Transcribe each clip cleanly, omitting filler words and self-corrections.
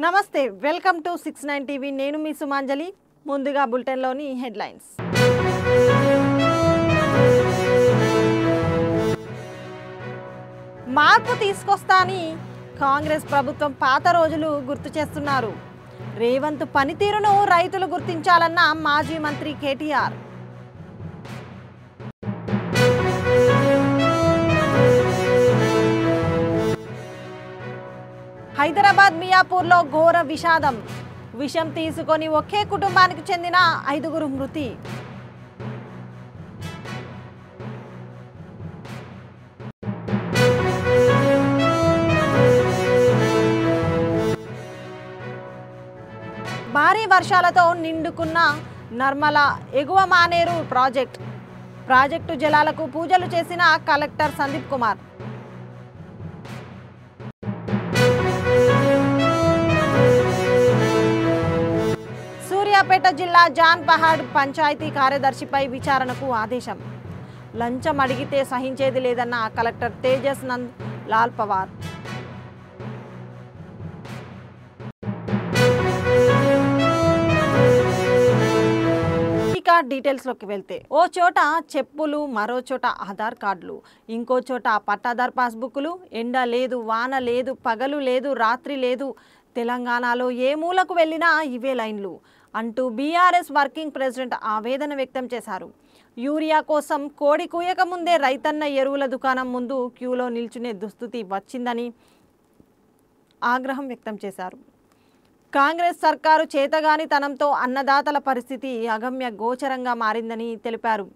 నమస్తే welcome to 69 TV నేను మీ సుమాంజలి ముందుగా బులెటిన్ లోని హెడ్లైన్స్ మార్పు తీసుకొస్తాని కాంగ్రెస్ ప్రభుత్వం పాత రోజులు గుర్తు చేస్తున్నారు రేవంత్ పనితీరును రైతులు గుర్తించాలన్న మాజీ మంత్రి కేటీఆర్ హైదరాబాద్ మియాపూర్లో ఘోర విషాదం విషం తీసుకొని ఒకే కుటుంబానికి చెందిన 5 మృతి భారీ వర్షాలతో నిండుకున్న నర్మల ఎగువ మానేరు ప్రాజెక్టు జలాలకు పూజలు చేసిన కలెక్టర్ సందీప్ కుమార్ సూర్యాపేట జిల్లా జాన్ పహాడ్ పంచాయతీ కార్యదర్శిపై విచారణకు ఆదేశం లంచం అడిగితే సహించేది లేదన్న కలెక్టర్ తేజస్ నంద్ లాల్ పవార్ ఇక డీటెయిల్స్లోకి వెళ్తే ఓ చోట చెప్పులు మరో చోట ఆధార్ కార్డులు ఇంకో చోట పట్టాదార్ పాస్బుక్లు ఎండ లేదు వాన లేదు పగలు లేదు రాత్రి లేదు తెలంగాణలో ఏ మూలకు వెళ్ళినా ఇవే లైన్లు అంటూ బీఆర్ఎస్ వర్కింగ్ ప్రెసిడెంట్ ఆవేదన వ్యక్తం చేశారు యూరియా కోసం కోడి కూయక ముందే రైతన్న ఎరువుల దుకాణం ముందు క్యూలో నిల్చునే దుస్థితి వచ్చిందని ఆగ్రహం వ్యక్తం చేశారు కాంగ్రెస్ సర్కారు చేతగానితనంతో అన్నదాతల పరిస్థితి అగమ్య గోచరంగా మారిందని తెలిపారు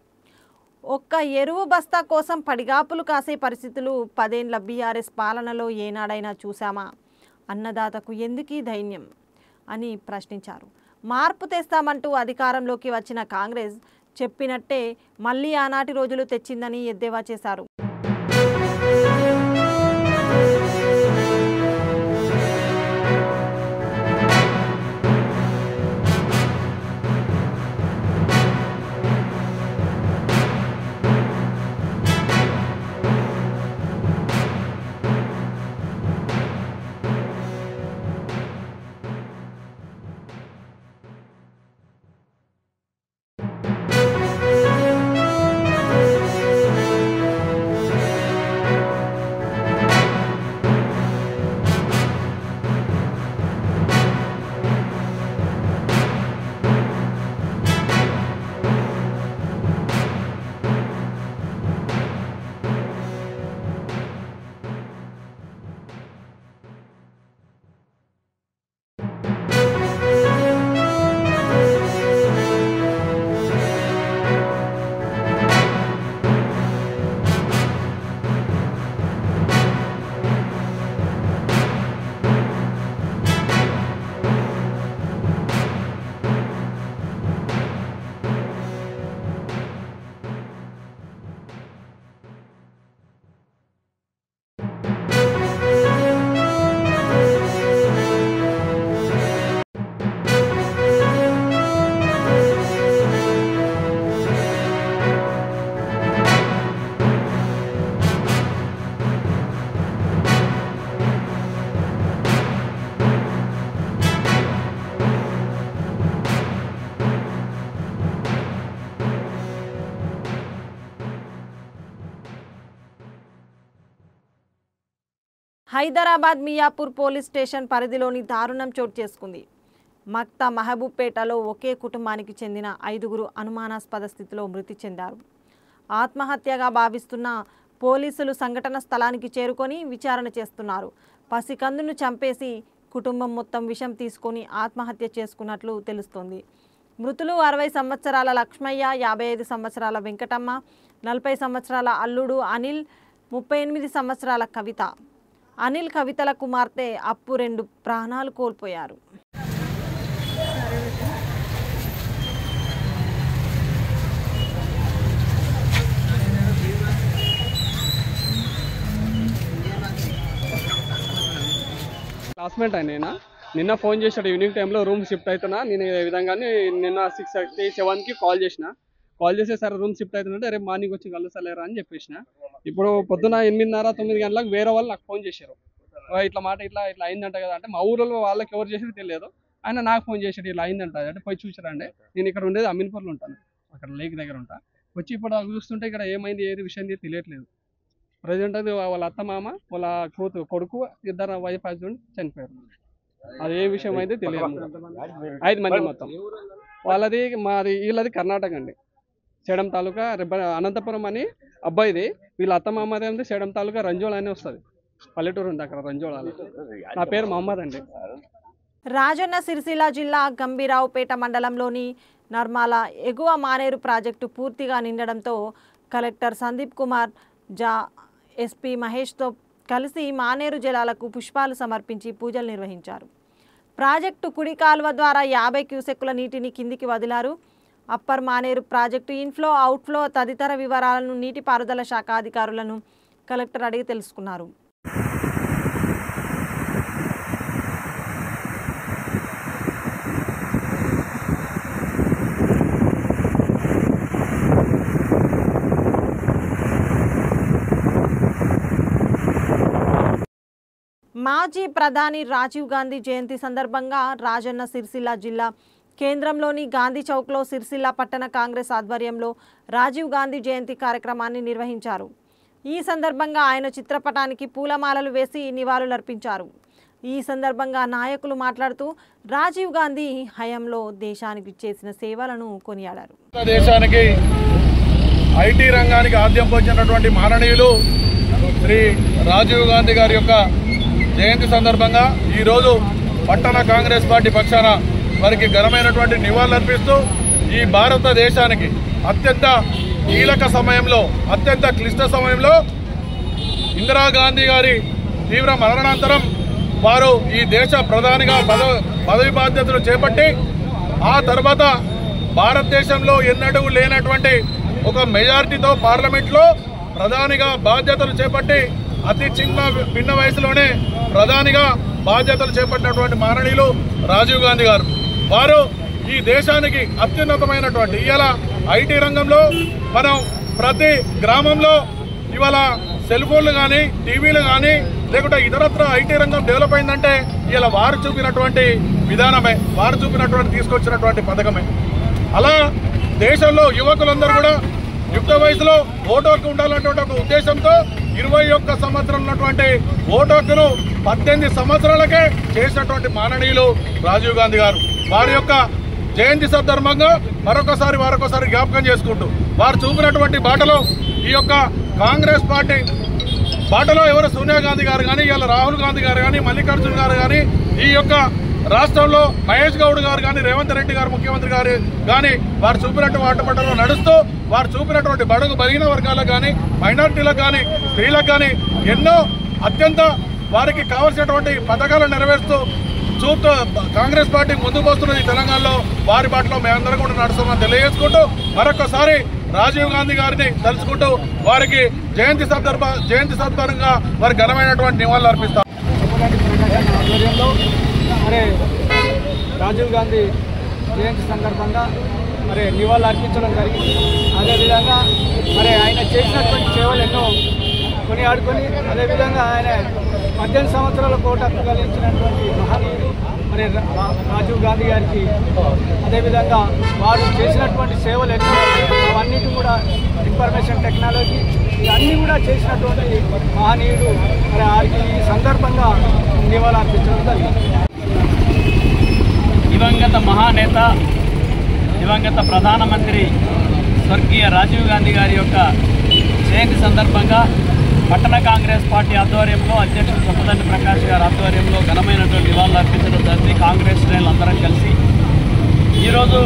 ఒక్క ఎరువు బస్తా కోసం పడిగాపులు కాసే పరిస్థితులు 10 ఏళ్ల బీఆర్ఎస్ పాలనలో ఏనాడైనా చూశామా అన్నదాతకు ఎందుకీ ధైర్యం అని ప్రశ్నించారు మార్పు తెస్తామంటూ అధికారంలోకి వచ్చిన కాంగ్రెస్ చెప్పినట్టే మళ్ళీ ఆనాటి రోజులు తెచ్చిందని ఎద్దేవా చేశారు హైదరాబాద్ మియాపూర్ పోలీస్ స్టేషన్ పరిధిలోని దారుణం చోటు చేసుకుంది మక్తా మహబూబ్పేటలో ఒకే కుటుంబానికి చెందిన 5 అనుమానాస్పద స్థితిలో మృతి చెందారు ఆత్మహత్యగా భావిస్తున్న పోలీసులు సంఘటన స్థలానికి చేరుకొని విచారణ చేస్తున్నారు పసికందును చంపేసి కుటుంబం మొత్తం విషం తీసుకొని ఆత్మహత్య చేసుకున్నట్లు తెలుస్తోంది మృతులు 60 సంవత్సరాల లక్ష్మయ్య 55 సంవత్సరాల వెంకటమ్మ 40 సంవత్సరాల అల్లుడు అనిల్ 38 సంవత్సరాల కవిత అనిల్ కవితల కుమార్తె అప్పు 2 ప్రాణాలు కోల్పోయారు క్లాస్మేట్ అయినా నిన్న ఫోన్ చేశాడు ఈవినింగ్ టైంలో రూమ్ షిఫ్ట్ అవుతున్నా నేను ఈ విధంగానే నిన్న 6:37కి కాల్ చేసే సార్ రూమ్ షిఫ్ట్ అవుతుందంటే రేపు మార్నింగ్ వచ్చి కలుస్తలేరా అని చెప్పేసిన ఇప్పుడు పొద్దున 8:30 9 గంటలకు వేరే వాళ్ళు నాకు ఫోన్ చేశారు ఇట్లా మాట ఇట్లా అయిందంట కదా అంటే మా ఊళ్ళో వాళ్ళకి ఎవరు చేసేది తెలియదు. ఆయన నాకు ఫోన్ చేసాడు ఇలా అయిందంట అంటే పోయి చూసారండి. నేను ఇక్కడ ఉండేది అమీన్పూర్లో ఉంటాను, అక్కడ లేక్ దగ్గర ఉంటా. వచ్చి ఇప్పుడు చూస్తుంటే ఇక్కడ ఏమైంది ఏది విషయం తెలియట్లేదు. ప్రజెంట్ అది వాళ్ళ అత్త మామ వాళ్ళ కొడుకు 2 వైఫ్ హస్బెండ్ చనిపోయారు. అది ఏ విషయం అయితే తెలియదు. 5 మంది మొత్తం. వాళ్ళది వీళ్ళది కర్ణాటక అండి, సేడం తాలూకా అనంతపురం అని అబ్బాయిది. వీళ్ళ అత్త మామది అంటే సేడం తాలూకా రంజోళ అని వస్తుంది, పల్లెటూరు ఉంది అక్కడ రంజోళ. నా పేరు మహమ్మద్ అండి. రాజన్న సిరిసిల్ల జిల్లా గంభీరావుపేట మండలంలోని నర్మాల ఎగువ మానేరు ప్రాజెక్టు పూర్తిగా నిండడంతో కలెక్టర్ సందీప్ కుమార్ జా ఎస్పీ మహేష్తో కలిసి మానేరు జలాలకు పుష్పాలు సమర్పించి పూజలు నిర్వహించారు. ప్రాజెక్టు కుడి కాలువ ద్వారా 50 క్యూసెక్కుల నీటిని కిందికి వదిలారు. Upper Maneru project inflow outflow తదితర వివరాలను నీటిపారుదల శాఖ అధికారులను కలెక్టర్ అడిగి తెలుసుకున్నారు. మాజీ ప్రధాని రాజీవ్ గాంధీ జయంతి సందర్భంగా రాజన్న సిరిసిల్ల జిల్లా కేంద్రంలోని గాంధీ చౌక్లో సిరిసిల్ల పట్టణ కాంగ్రెస్ ఆధ్వర్యంలో రాజీవ్ గాంధీ జయంతి కార్యక్రమాన్ని నిర్వహించారు. ఈ సందర్భంగా ఆయన చిత్రపటానికి పూలమాలలు వేసి నివాళులర్పించారు. ఈ సందర్భంగా నాయకులు మాట్లాడుతూ రాజీవ్ గాంధీ హయాంలో దేశానికి చేసిన సేవలను కొనియాడారు. దేశానికి ఐటీ రంగానికి ఆద్యం పొందినటువంటి మాననీయులు శ్రీ రాజీవ్ గాంధీ గారి యొక్క జయంతి సందర్భంగా ఈరోజు పట్టణ కాంగ్రెస్ పార్టీ పక్షాన వారికి ఘనమైనటువంటి నివాళులర్పిస్తూ ఈ భారతదేశానికి అత్యంత కీలక సమయంలో, అత్యంత క్లిష్ట సమయంలో ఇందిరాగాంధీ గారి తీవ్ర మరణానంతరం వారు ఈ దేశ ప్రధానిగా పదవి బాధ్యతలు చేపట్టి ఆ తర్వాత భారతదేశంలో ఎన్నడూ లేనటువంటి ఒక మెజారిటీతో పార్లమెంట్లో ప్రధానిగా బాధ్యతలు చేపట్టి అతి చిన్న వయసులోనే ప్రధానిగా బాధ్యతలు చేపట్టినటువంటి మాననీయులు రాజీవ్ గాంధీ గారు. వారు ఈ దేశానికి అత్యున్నతమైనటువంటి ఇవాళ ఐటీ రంగంలో మనం ప్రతి గ్రామంలో ఇవాళ సెల్ ఫోన్లు కానీ టీవీలు కానీ లేకుంటే ఇతరత్ర ఐటీ రంగం డెవలప్ అయిందంటే ఇలా వారు చూపినటువంటి విధానమే, వారు చూపినటువంటి తీసుకొచ్చినటువంటి పథకమే. అలా దేశంలో యువకులందరూ కూడా యుక్త వయసులో ఓటు హక్కు ఉండాలన్నటువంటి ఒక ఉద్దేశంతో 21 సంవత్సరాలు ఉన్నటువంటి ఓటు హక్కును 18 సంవత్సరాలకే చేసినటువంటి మాననీయులు రాజీవ్ గాంధీ గారు. వారి యొక్క జయంతి సందర్భంగా మరొకసారి జ్ఞాపకం చేసుకుంటూ వారు చూపినటువంటి బాటలో ఈ యొక్క కాంగ్రెస్ పార్టీ బాటలో ఎవరు సోనియా గాంధీ గారు కానీ, ఇలా రాహుల్ గాంధీ గారు కానీ, మల్లికార్జున గారు కానీ, ఈ యొక్క రాష్ట్రంలో మహేష్ గౌడ్ గారు కానీ, రేవంత్ రెడ్డి గారు ముఖ్యమంత్రి గారు కానీ వారు చూపినటువంటి బాటలో నడుస్తూ వారు చూపినటువంటి బడుగు బలిగిన వర్గాలకు కానీ, మైనారిటీలకు కానీ, స్త్రీలకు కానీ ఎన్నో అత్యంత వారికి కావాల్సినటువంటి పథకాలను నెరవేరుస్తూ కాంగ్రెస్ పార్టీ ముందుకు వస్తున్నది తెలంగాణలో. వారి బాటలో మేమందరం కూడా నడుస్తామని తెలియజేసుకుంటూ మరొకసారి రాజీవ్ గాంధీ గారిని తలుచుకుంటూ వారికి జయంతి సందర్భంగా వారికి ఘనమైనటువంటి నివాళులు అర్పిస్తాం. మరి రాజీవ్ గాంధీ జయంతి సందర్భంగా మరి నివాళులు అర్పించడం జరిగింది. అదేవిధంగా మరి ఆయన చేసినటువంటి సేవలు ఎన్నో కొనియాడుకొని అదేవిధంగా ఆయన 18 సంవత్సరాల కోట కలిగించినటువంటి మహనీయుడు మరి రాజీవ్ గాంధీ గారికి అదేవిధంగా వారు చేసినటువంటి సేవలు ఎన్నో అవన్నిటి కూడా ఇన్ఫర్మేషన్ టెక్నాలజీ ఇవన్నీ కూడా చేసినటువంటి మహనీయుడు మరి వారికి ఈ సందర్భంగా నివాళులు అర్పించడం జరిగింది. దివంగత మహానేత, దివంగత ప్రధానమంత్రి స్వర్గీయ రాజీవ్ గాంధీ గారి యొక్క జయంతి సందర్భంగా పట్టణ కాంగ్రెస్ పార్టీ ఆధ్వర్యంలో అధ్యక్షుడు చొప్పదండి ప్రకాష్ గారి ఆధ్వర్యంలో ఘనమైనటువంటి నివాళులు అర్పించడం జరిగింది. కాంగ్రెస్ శ్రేణులు అందరం కలిసి ఈరోజు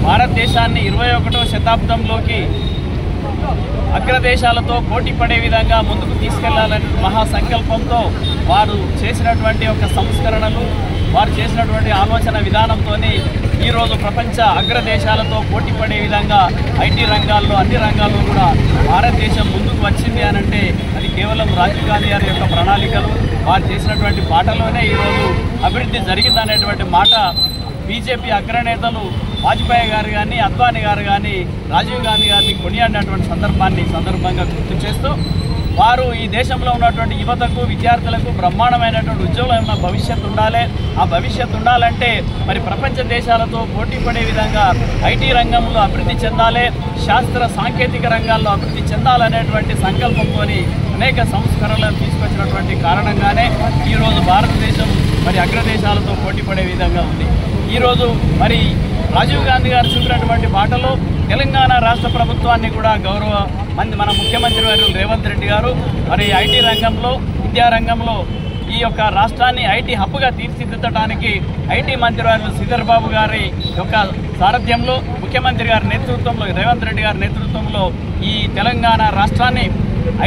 భారతదేశాన్ని 21వ శతాబ్దంలోకి అగ్రదేశాలతో పోటీ పడే విధంగా ముందుకు తీసుకెళ్లాలనే మహాసంకల్పంతో వారు చేసినటువంటి ఒక సంస్కరణలు, వారు చేసినటువంటి ఆలోచన విధానంతోనే ఈరోజు ప్రపంచ అగ్రదేశాలతో పోటీ పడే విధంగా ఐటీ రంగాల్లో అన్ని రంగాల్లో కూడా భారతదేశం ముందుకు వచ్చింది అనంటే అది కేవలం రాజీవ్ గాంధీ గారి యొక్క ప్రణాళికలు, వారు చేసినటువంటి బాటలోనే ఈరోజు అభివృద్ధి జరిగిందనేటువంటి మాట బీజేపీ అగ్రనేతలు వాజ్పేయి గారు కానీ, అద్వానీ గారు కానీ రాజీవ్ గాంధీ గారిని కొనియాడినటువంటి సందర్భంగా గుర్తు చేస్తూ వారు ఈ దేశంలో ఉన్నటువంటి యువతకు విద్యార్థులకు బ్రహ్మాండమైనటువంటి ఉజ్వలమైన భవిష్యత్తు ఉండాలి. ఆ భవిష్యత్తు ఉండాలంటే మరి ప్రపంచ దేశాలతో పోటీ పడే విధంగా ఐటీ రంగంలో అభివృద్ధి చెందాలి, శాస్త్ర సాంకేతిక రంగాల్లో అభివృద్ధి చెందాలనేటువంటి సంకల్పంతో అనేక సంస్కరణలను తీసుకొచ్చినటువంటి కారణంగానే ఈరోజు భారతదేశం మరి అగ్రదేశాలతో పోటీ పడే విధంగా ఉంది. ఈరోజు మరి రాజీవ్ గాంధీ గారు చూపినటువంటి బాటలో తెలంగాణ రాష్ట్ర ప్రభుత్వాన్ని కూడా మన ముఖ్యమంత్రి వర్యులు రేవంత్ రెడ్డి గారు మరి ఐటీ రంగంలో, విద్యారంగంలో ఈ యొక్క రాష్ట్రాన్ని ఐటీ హబ్గా తీర్చిదిద్దడానికి ఐటీ మంత్రి వర్యులు శ్రీధర్ బాబు గారి యొక్క సారథ్యంలో, ముఖ్యమంత్రి గారి నేతృత్వంలో, రేవంత్ రెడ్డి గారి నేతృత్వంలో ఈ తెలంగాణ రాష్ట్రాన్ని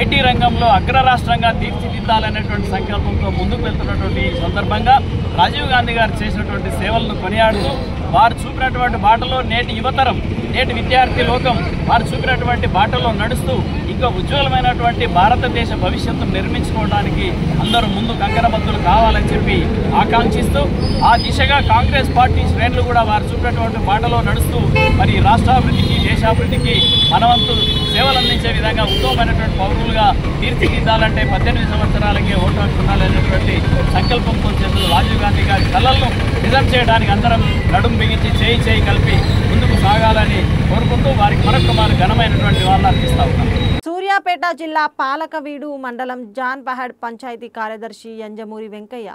ఐటీ రంగంలో అగ్ర రాష్ట్రంగా తీర్చిదిద్దాలనేటువంటి సంకల్పంతో ముందుకు వెళ్తున్నటువంటి ఈ సందర్భంగా రాజీవ్ గాంధీ గారు చేసినటువంటి సేవలను కొనియాడుతూ వారు చూపినటువంటి బాటలో నేటి యువతరం, నేటి విద్యార్థి లోకం వారు చూపినటువంటి బాటలో నడుస్తూ ఇంకా ఉజ్వలమైనటువంటి భారతదేశ భవిష్యత్తును నిర్మించుకోవడానికి అందరూ ముందు కంకణబద్దులు కావాలని చెప్పి ఆకాంక్షిస్తూ ఆ దిశగా కాంగ్రెస్ పార్టీ శ్రేణులు కూడా వారు చూపినటువంటి బాటలో నడుస్తూ మరి రాష్ట్రాభివృద్ధికి, దేశాభివృద్ధికి మనవంతు సేవలు అందించే విధంగా ఉత్తమమైనటువంటి పౌరులుగా తీర్చిదిద్దాలంటే 18 సంవత్సరాలకే ఓటు హక్కు ఉండాలనేటువంటి సంకల్పంతో చేసిన రాజీవ్ గాంధీ గారి కళలను నిజం చేయడానికి అందరం నడుం బిగించి చేయి కలిపి ముందుకు సాగాలని కోరుకుంటూ వారికి మరొక ఘనమైనటువంటి వాళ్ళ అర్పిస్తా ఉన్నాం. సూర్యాపేట జిల్లా పాలకవీడు మండలం జాన్పహాడ్ పంచాయతీ కార్యదర్శి యంజమూరి వెంకయ్య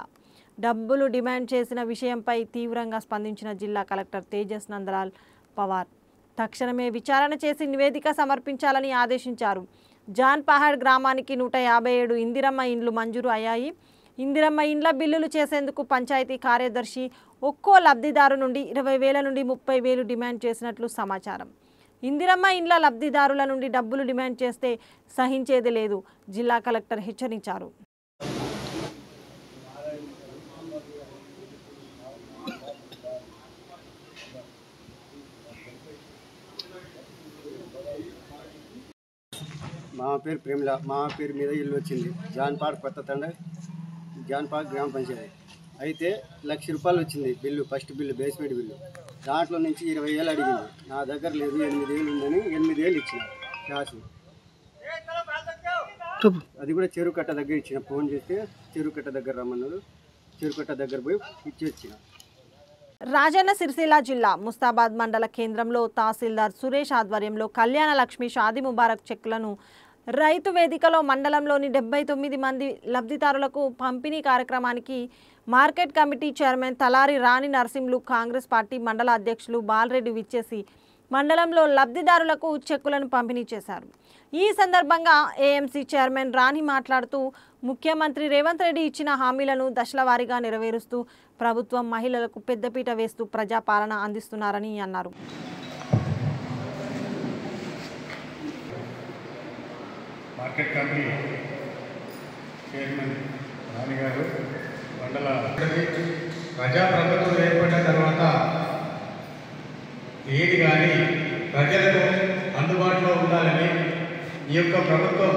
డబ్బులు డిమాండ్ చేసిన విషయంపై తీవ్రంగా స్పందించిన జిల్లా కలెక్టర్ తేజస్ నందలాల్ పవార్ తక్షణమే విచారణ చేసి నివేదిక సమర్పించాలని ఆదేశించారు. జాన్పహాడ్ గ్రామానికి 157 ఇందిరమ్మ ఇండ్లు మంజూరు అయ్యాయి. ఇందిరమ్మ ఇండ్ల బిల్లులు చేసేందుకు పంచాయతీ కార్యదర్శి ఒక్కో లబ్ధిదారు నుండి 20,000 నుండి 30,000 డిమాండ్ చేసినట్లు సమాచారం. ఇందిరమ్మ ఇండ్ల లబ్ధిదారుల నుండి డబ్బులు డిమాండ్ చేస్తే సహించేది లేదు, జిల్లా కలెక్టర్ హెచ్చరించారు. మా పేరు ప్రేమల, మా పేరు మీద ఇల్లు వచ్చింది. జాన్పాడ్ కొత్త తండ, జాన్పాడ్ గ్రామ పంచాయతీ. అయితే ₹1,00,000 వచ్చింది bill, first bill, basement bill. దాంట్లో నుంచి 20,000 అడిగింది. నా దగ్గర లేదు, 8,000 ఉందని 8,000 ఇచ్చిన క్యాష్. అది కూడా చెరుకట్ట దగ్గర ఇచ్చిన. ఫోన్ చేస్తే చెరుకట్ట దగ్గర రమ్మన్నారు, చెరుకట్ట దగ్గర పోయి ఇచ్చిన. రాజన్న సిరిసిల్ల జిల్లా ముస్తాబాద్ మండల కేంద్రంలో తహసీల్దార్ సురేష్ ఆధ్వర్యంలో కళ్యాణ లక్ష్మి షాదీ ముబారక్ చెక్కులను రైతు వేదికలో మండలంలోని 79 మంది లబ్ధిదారులకు పంపిణీ కార్యక్రమానికి మార్కెట్ కమిటీ చైర్మన్ తలారి రాణి నరసింహులు, కాంగ్రెస్ పార్టీ మండల అధ్యక్షులు బాలరెడ్డి విచ్చేసి మండలంలో లబ్ధిదారులకు చెక్కులను పంపిణీ చేశారు. ఈ సందర్భంగా ఏఎంసీ చైర్మన్ రాణి మాట్లాడుతూ ముఖ్యమంత్రి రేవంత్ రెడ్డి ఇచ్చిన హామీలను దశలవారీగా నెరవేరుస్తూ ప్రభుత్వం మహిళలకు పెద్దపీట వేస్తూ ప్రజాపాలన అందిస్తున్నారని అన్నారు. మార్కెట్ కమిటీ చైర్మన్ రాణి గారు మండల ప్రజాప్రభుత్వం ఏర్పడిన తర్వాత ఏది కానీ ప్రజలకు అందుబాటులో ఉండాలని ఈ యొక్క ప్రభుత్వం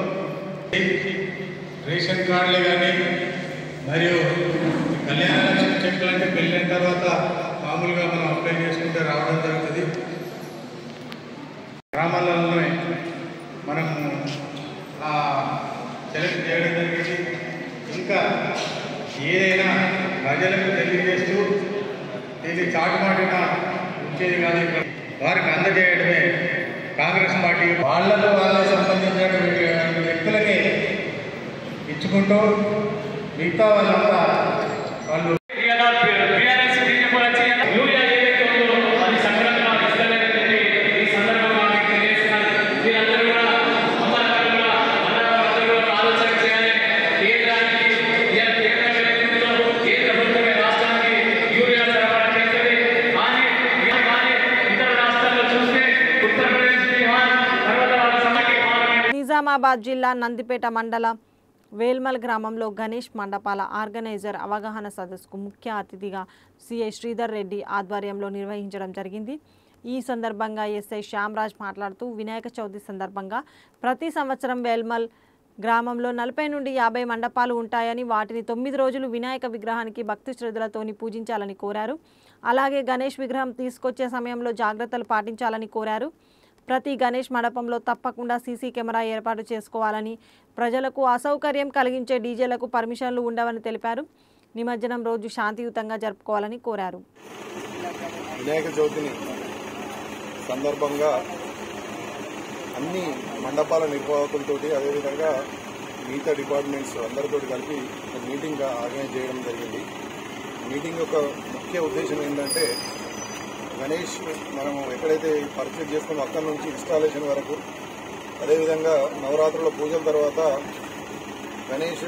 రేషన్ కార్డులే కానీ మరియు కళ్యాణ లక్ష్మి చెక్కులు అంటే పెళ్ళిన తర్వాత మామూలుగా మనం అప్లై చేసుకుంటే రావడం జరుగుతుంది. గ్రామాలలోనే మనం సెలెక్ట్ చేయడం జరిగింది. ఇంకా ఏదైనా ప్రజలకు తెలియజేస్తూ దీన్ని చాటుమాటిన ఉంచేది కాదు, వారికి అందజేయడమే కాంగ్రెస్ పార్టీ. వాళ్ళకు వాళ్ళకి సంబంధించినటువంటి వ్యక్తులకి ఇచ్చుకుంటూ మిగతా వాళ్ళంతా వాళ్ళు నిజామాబాద్ జిల్లా నందిపేట మండల వేల్మల్ గ్రామంలో గణేష్ మండపాల ఆర్గనైజర్ అవగాహన సదస్సుకు ముఖ్య అతిథిగా సిఐ శ్రీధర్ రెడ్డి ఆధ్వర్యంలో నిర్వహించడం జరిగింది. ఈ సందర్భంగా ఎస్ఐ శ్యామరాజ్ మాట్లాడుతూ వినాయక చవితి సందర్భంగా ప్రతి సంవత్సరం వేల్మల్ గ్రామంలో 40 నుండి 50 మండపాలు ఉంటాయని, వాటిని 9 రోజులు వినాయక విగ్రహానికి భక్తి శ్రద్ధలతోని పూజించాలని కోరారు. అలాగే గణేష్ విగ్రహం తీసుకొచ్చే సమయంలో జాగ్రత్తలు పాటించాలని కోరారు. ప్రతి గణేష్ మండపంలో తప్పకుండా సీసీ కెమెరా ఏర్పాటు చేసుకోవాలని, ప్రజలకు అసౌకర్యం కలిగించే డీజేలకు పర్మిషన్లు ఉండవని తెలిపారు. నిమజ్జనం రోజు శాంతియుతంగా జరుపుకోవాలని కోరారు. వినాయక చవితిని సందర్భంగా అన్ని మండపాల నిర్వాహకులతో అదేవిధంగా మిగతా డిపార్ట్మెంట్స్ అందరితో కలిపి ఒక మీటింగ్ ఆర్గనైజ్ చేయడం జరిగింది. మీటింగ్ యొక్క ముఖ్య ఉద్దేశం ఏంటంటే గణేష్ మనం ఎక్కడైతే పర్చేజ్ చేస్తామో అక్కడి నుంచి ఇన్స్టాలేషన్ వరకు, అదేవిధంగా నవరాత్రుల పూజల తర్వాత గణేష్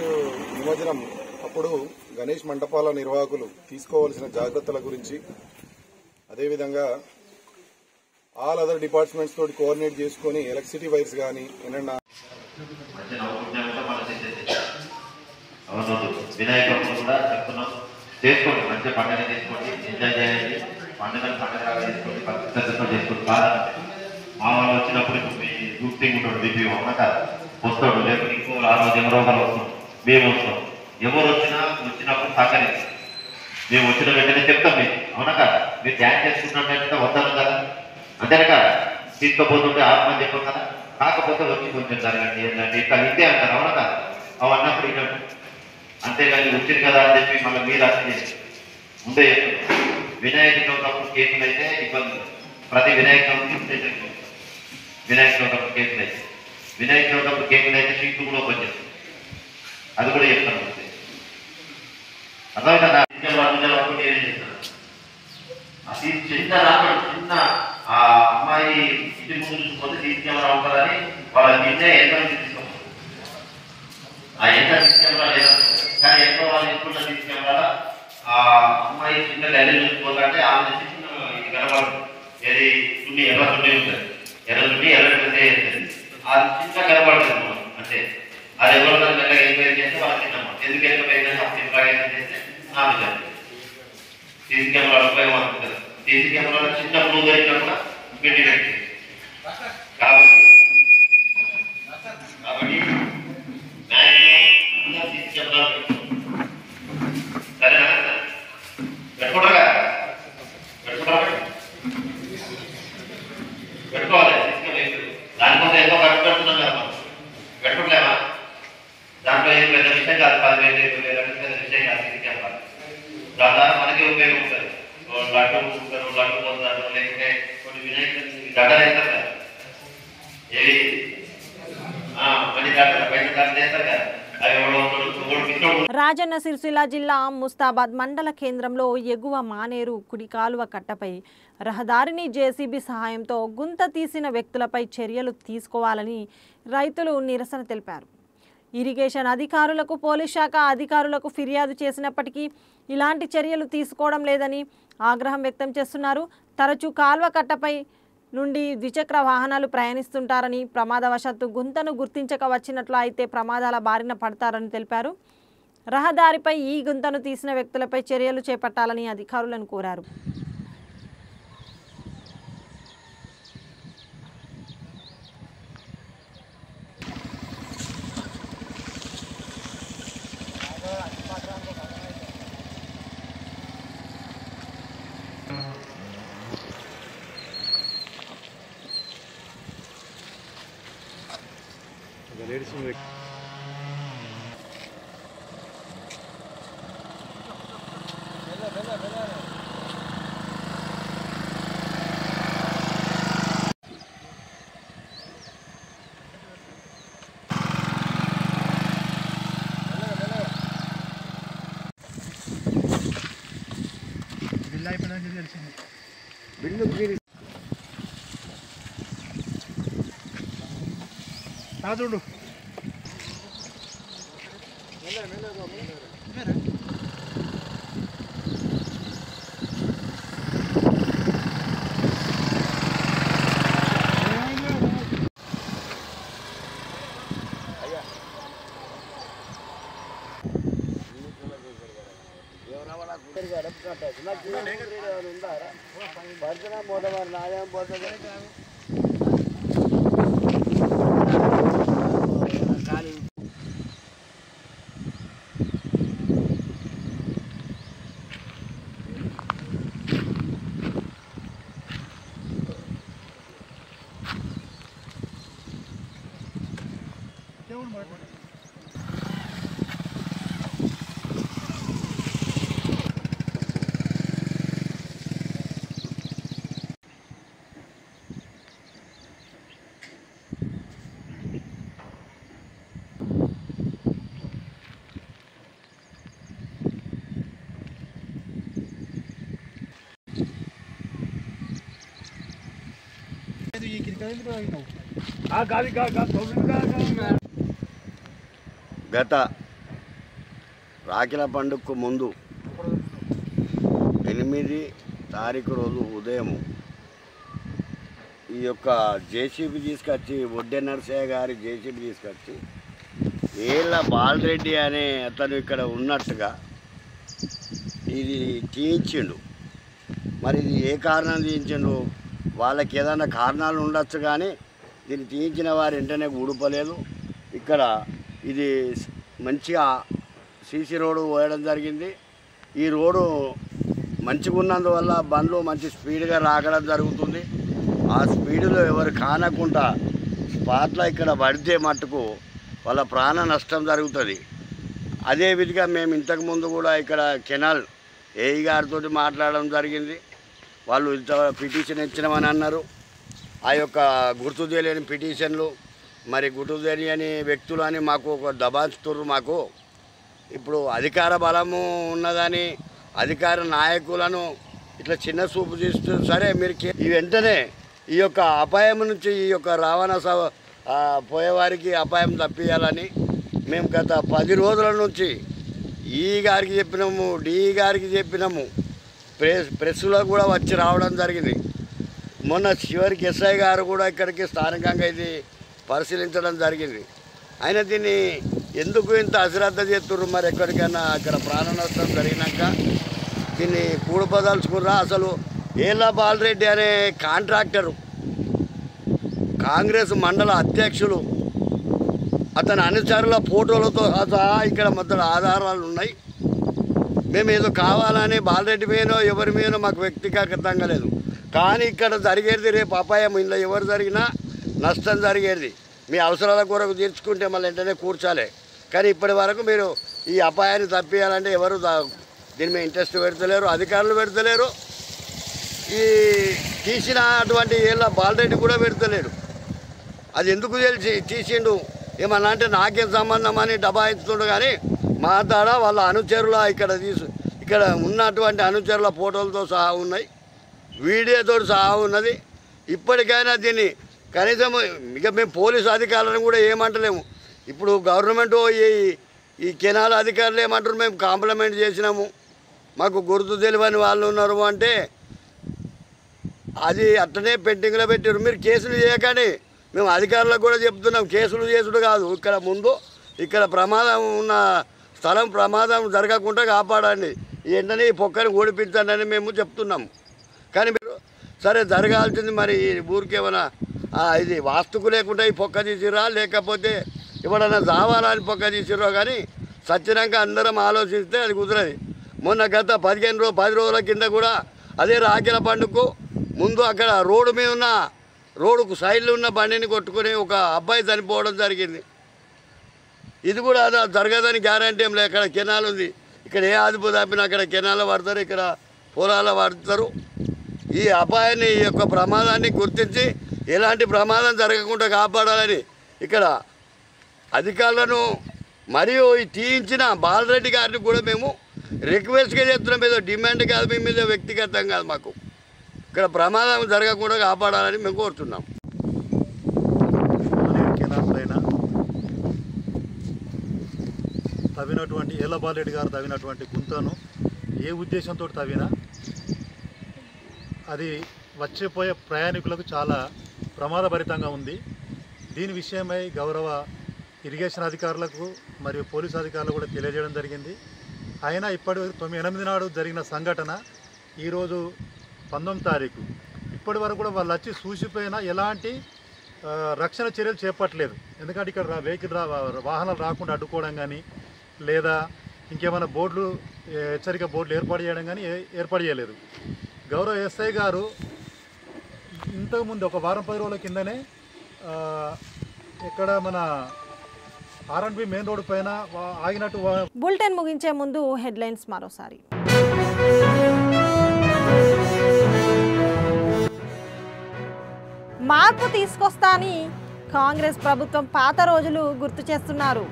నిమజ్జనం అప్పుడు గణేష్ మండపాల నిర్వాహకులు తీసుకోవాల్సిన జాగ్రత్తల గురించి, అదేవిధంగా ఆల్ అదర్ డిపార్ట్మెంట్స్ తోటి కోఆర్డినేట్ చేసుకుని ఎలక్ట్రిసిటీ వైర్స్ కానీ ఏమన్నా వినాయకుడు కూడా చెప్తున్నాం, చేసుకోండి, మంచిగా పండుగ చేసుకోండి, ఎంజాయ్ చేయండి, పండుగను పండుగ చేసుకోండి, పద్ధతితో చేసుకోండి. కాదంటే మా వాళ్ళు వచ్చినప్పుడు మీ గ్రూపింగ్ ఉంటాడు, బీపీ అవునా వస్తాడు, లేకపోతే ఇంకో ఆ రోజు ఎవరో ఒకరు వస్తాం, మేము వస్తాం. ఎవరు వచ్చినప్పుడు సహకరిస్తాం. మేము వచ్చిన వెంటనే చెప్తాం మీకు, అవునా కదా, మీరు డ్యాన్స్ చేసుకున్నట్టు వద్దాను కదా, అంతేనా కదా, తీసుకోపోతుంటే ఆత్మని చెప్పాం కదా, కాకపోతే వచ్చి కొంచెం జరగండి ఏంటంటే ఇట్లా ఇంతే అంటారు, అవునా కదా, అవి అన్నప్పుడు ఇవ్వండి. అంతేగాని వచ్చింది కదా అని చెప్పి మళ్ళీ మీరు అర్థం ముందే వినాయక చవితి అప్పుడు కేసులు అయితే ఇబ్బంది. ప్రతి వినాయక చవితి వినాయక చవితి అప్పుడు కేసులు అయితే వినాయక చవితి అప్పుడు కేసులు అయితే షీట్లు కూడా ఓపెన్ చేస్తాం, అది కూడా చెప్తాను. అర్థం కదా, అప్పుడు ఏం చేస్తాను, అది చిన్న రాబడి చిన్న ఆ అమ్మాయి ఇంటి ముందు చూసుకుంటే తీసుకెళ్ళ అవుతారని వాళ్ళ నిన్నే ఎంత తీసుకోవాలి, ఆ ఎంత తీసుకెళ్ళా లేదా కానీ ఎంతో వాళ్ళు తీసుకుంటా తీసుకెళ్ళాలా. ఆ అమ్మాయి చిన్న గది చూసుకోవాలంటే ఆమె చిన్న ఇది కనబడదు, ఏది చుండి ఎర్ర చుండి ఉంటుంది, ఎర్ర చుండి ఎర్ర చుండి అది చిన్న కనబడుతుంది మనం. అంటే అది ఎవరు మెల్లగా ఎంక్వైరీ చేస్తే వాళ్ళ చిన్నమ్మ ఎందుకు ఎంక్వైరీ చేస్తే అప్పుడు ఎంప్లాయ్ చేస్తే ఆమె చదివి సీసీ కెమెరా ఉపయోగపడుతుంది. సీసీ కెమెరా చిన్న బ్లూ దొరికినా కూడా పెట్టి పెట్టి కాబట్టి మ్యాక్సిమం సీసీ కెమెరా సరేనా, పెట్టుకుంటారా పెట్టుకోవాలి. దానికోసం ఎంతో ఖర్చు పెడుతున్నాం కదా మనం, పెట్టుకోలేమా, దాంట్లో ఏం పెద్ద విషయం కాదు, 10,000 20,000 పెద్ద విషయం కాదు. సీసీ కెమెరా దాని ద్వారా మనకి ఉపయోగం ఉంటుంది. లడ్డు ఉంటారు, లడ్డు పొందుతారు, లేకుంటే కొన్ని వినాయకులు దండలు వేస్తారు కదా, ఏవి మళ్ళీ పైసలు దండ చేస్తారు కదా, రాజన్న సిరిసిల్ల జిల్లా ముస్తాబాద్ మండల కేంద్రంలో ఎగువ మానేరు కుడి కాలువ కట్టపై రహదారిని జేసీబీ సహాయంతో గుంత తీసిన వ్యక్తులపై చర్యలు తీసుకోవాలని రైతులు నిరసన తెలిపారు. ఇరిగేషన్ అధికారులకు, పోలీస్ శాఖ అధికారులకు ఫిర్యాదు చేసినప్పటికీ ఇలాంటి చర్యలు తీసుకోవడం లేదని ఆగ్రహం వ్యక్తం చేస్తున్నారు. తరచూ కాల్వ కట్టపై నుండి ద్విచక్ర వాహనాలు ప్రయాణిస్తుంటారని, ప్రమాదవశాత్తు గుంతను గుర్తించక వచ్చినట్లు అయితే ప్రమాదాల బారిన పడతారని తెలిపారు. రహదారిపై ఈ గుంతను తీసిన వ్యక్తులపై చర్యలు చేపట్టాలని అధికారులను కోరారు. చూడు గత రాఖీల పండుగకు ముందు 8 తారీఖు రోజు ఉదయం ఈ యొక్క జేసీబీ తీసుకొచ్చి వడ్డే నరసయ్య గారి జేసీబీ తీసుకొచ్చి ఏళ్ళ బాలరెడ్డి అనే అతను ఇక్కడ ఉన్నట్టుగా ఇది తీయించిండు. మరి ఇది ఏ కారణం తీయించిండు? వాళ్ళకి ఏదైనా కారణాలు ఉండొచ్చు, కానీ దీన్ని తీయించిన వారు వెంటనే ఊడిపోలేదు. ఇక్కడ ఇది మంచిగా సీసీ రోడ్డు పోయడం జరిగింది. ఈ రోడ్డు మంచిగా ఉన్నందువల్ల బండ్లు మంచి స్పీడ్గా రాగడం జరుగుతుంది. ఆ స్పీడ్లో ఎవరు కానకుండా స్పాట్లో ఇక్కడ పడితే మట్టుకు వాళ్ళ ప్రాణ నష్టం జరుగుతుంది. అదేవిధంగా మేము ఇంతకుముందు కూడా ఇక్కడ కెనాల్ ఏఈ గారితో మాట్లాడడం జరిగింది. వాళ్ళు ఇంత పిటిషన్ ఇచ్చినామని అన్నారు. ఆ యొక్క గుర్తు తెలియని పిటిషన్లు, మరి గుర్తు తెలియని వ్యక్తులు అని మాకు ఒక దబాయిస్తున్నారు. మాకు ఇప్పుడు అధికార బలము ఉన్నదని అధికార నాయకులను ఇట్లా చిన్న చూపు చేస్తూ, సరే మీరు ఈ వెంటనే ఈ యొక్క అపాయం నుంచి ఈ యొక్క రవాణా పోయేవారికి అపాయం తప్పియాలని మేము గత 10 రోజుల నుంచి ఈ గారికి చెప్పినాము, డిఈ గారికి చెప్పినాము, ప్రెస్లో కూడా వచ్చి రావడం జరిగింది. మొన్న చివరికి ఎస్ఐ గారు కూడా ఇక్కడికి స్థానికంగా ఇది పరిశీలించడం జరిగింది. అయినా దీన్ని ఎందుకు ఇంత అశ్రద్ధ చేస్తున్నారు? మరి ఎక్కడికైనా అక్కడ ప్రాణ నష్టం జరిగినాక దీన్ని కూడపదలుచుకున్నా? అసలు ఏళ్ళ బాలరెడ్డి అనే కాంట్రాక్టరు, కాంగ్రెస్ మండల అధ్యక్షులు, అతని అనుచరుల ఫోటోలతో సహా ఇక్కడ మొత్తం ఆధారాలు ఉన్నాయి. మేము ఏదో కావాలని బాలరెడ్డి మీదనో ఎవరి మీదనో మాకు వ్యక్తిగతంగా లేదు, కానీ ఇక్కడ జరిగేది రేపు అపాయం. ఇందులో ఎవరు జరిగినా నష్టం జరిగేది. మీ అవసరాల కొరకు తీర్చుకుంటే మళ్ళీ వెంటనే కూర్చాలి. కానీ ఇప్పటి వరకు మీరు ఈ అపాయాన్ని తప్పియాలంటే ఎవరు దీని మీద ఇంట్రెస్ట్ పెడతలేరు, అధికారులు పెడతలేరు, ఈ తీసిన అటువంటి ఏళ్ళ బాలరెడ్డి కూడా పెడతలేరు. అది ఎందుకు తెలిసి తీసిండు ఏమన్నా అంటే నాకేం సంబంధం అని డబాయిస్తుండు. కానీ మా తాడ వాళ్ళ అనుచరుల ఇక్కడ ఉన్నటువంటి అనుచరుల ఫోటోలతో సహా ఉన్నాయి, వీడియోతో సహా ఉన్నది. ఇప్పటికైనా దీన్ని కనీసం ఇక మేము పోలీసు అధికారులను కూడా ఏమంటలేము. ఇప్పుడు గవర్నమెంట్ ఈ కెనాల్ అధికారులు ఏమంటారు, మేము కాంప్లిమెంట్ చేసినాము, మాకు గుర్తు తెలియని వాళ్ళు ఉన్నారు అంటే అది అట్టనే పెండింగ్లో పెట్టారు. మీరు కేసులు చేయకండి, మేము అధికారులకు కూడా చెప్తున్నాం, కేసులు చేసుడు కాదు. ఇక్కడ ముందు ఇక్కడ ప్రమాదం ఉన్న స్థలం ప్రమాదం జరగకుండా కాపాడండి, వెంటనే ఈ పొక్కని ఓడిపించండి అని మేము చెప్తున్నాము. కానీ మీరు సరే జరగాల్సింది మరి ఈ ఊరికి ఏమైనా ఇది వాస్తుకు లేకుండా ఈ పొక్క తీసిరా, లేకపోతే ఎవడన్నా జావాలని పొక్క తీసిరో, కానీ సచ్చినాక అందరం ఆలోచిస్తే అది కుదరదు. మొన్న గత 10 రోజుల కింద కూడా అదే రాఖీల పండుగకు ముందు అక్కడ రోడ్డు మీద ఉన్న రోడ్డుకు సైడ్లో ఉన్న బండిని కొట్టుకుని ఒక అబ్బాయి చనిపోవడం జరిగింది. ఇది కూడా జరగదని గ్యారంటీ ఏం లేదు. అక్కడ కెనాల్ ఉంది, ఇక్కడ ఏ అదుపు తప్పినా అక్కడ కెనాల్లో పడతారు, ఇక్కడ పొలాల్లో పడతారు. ఈ అపాయాన్ని, ఈ యొక్క ప్రమాదాన్ని గుర్తించి ఎలాంటి ప్రమాదం జరగకుండా కాపాడాలని ఇక్కడ అధికారులను మరియు ఈ తీయించిన బాలరెడ్డి గారిని కూడా మేము రిక్వెస్ట్గా చేస్తున్నాం. ఏదో డిమాండ్ కాదు, మీ మీద వ్యక్తిగతం కాదు, మాకు ఇక్కడ ప్రమాదం జరగకుండా కాపాడాలని మేము కోరుతున్నాం. కెనాల్ పైన తవ్వినటువంటి ఏళ్ళ బాలరెడ్డి గారు తవ్వినటువంటి గుంతను ఏ ఉద్దేశంతో తవ్వినా అది వచ్చిపోయే ప్రయాణికులకు చాలా ప్రమాదభరితంగా ఉంది. దీని విషయమై గౌరవ ఇరిగేషన్ అధికారులకు మరియు పోలీసు అధికారులు కూడా తెలియజేయడం జరిగింది. అయినా ఇప్పటివరకు 9/8 నాడు జరిగిన సంఘటన ఈరోజు 19 తారీఖు ఇప్పటి వరకు కూడా వాళ్ళు వచ్చి చూసిపోయినా ఎలాంటి రక్షణ చర్యలు చేపట్టలేదు. ఎందుకంటే ఇక్కడ వెహికల్ వాహనాలు రాకుండా అడ్డుకోవడం కానీ, లేదా ఇంకేమైనా బోర్డులు హెచ్చరిక బోర్డులు ఏర్పాటు చేయడం కానీ ఏర్పాటు చేయలేదు. గౌరవ ఎస్ఐ గారు ఇంతకుముందు ఒక వారం 10 రోజుల కిందనే ఇక్కడ మన ఆర్ఎన్బి మెయిన్ రోడ్డు పైన ఆగినట్టు. బులెటిన్ ముగించే ముందు హెడ్లైన్స్ మరోసారి. మార్పు తీసుకొస్తా అని కాంగ్రెస్ ప్రభుత్వం పాత రోజులు గుర్తు చేస్తున్నారు.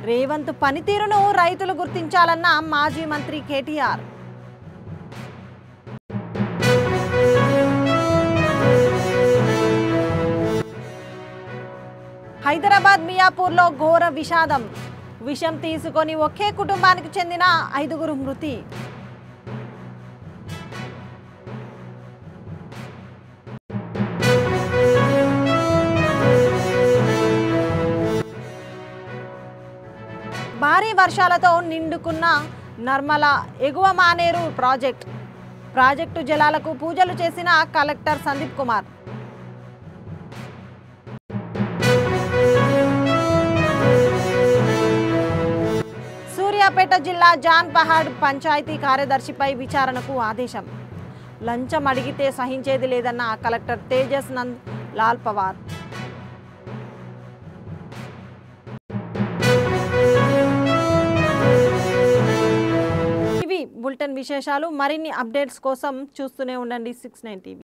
రేవంత్ పనితీరును రైతులు గుర్తించాలన్న మాజీ మంత్రి కేటీఆర్. హైదరాబాద్ మియాపూర్లో ఘోర విషాదం. విషం తీసుకొని ఒకే కుటుంబానికి చెందిన 5 మృతి. భారీ వర్షాలతో నిండుకున్న నర్మల ఎగువ మానేరు ప్రాజెక్టు జలాలకు పూజలు చేసిన కలెక్టర్ సందీప్ కుమార్. సూర్యాపేట జిల్లా జాన్పహాడ్ పంచాయతీ కార్యదర్శిపై విచారణకు ఆదేశం. లంచం అడిగితే సహించేది లేదన్న కలెక్టర్ తేజస్ నంద్ లాల్ పవార్. ఇవి బులెటిన్ విశేషాలు. మరిన్ని అప్డేట్స్ కోసం చూస్తూనే ఉండండి 69 టీవీ.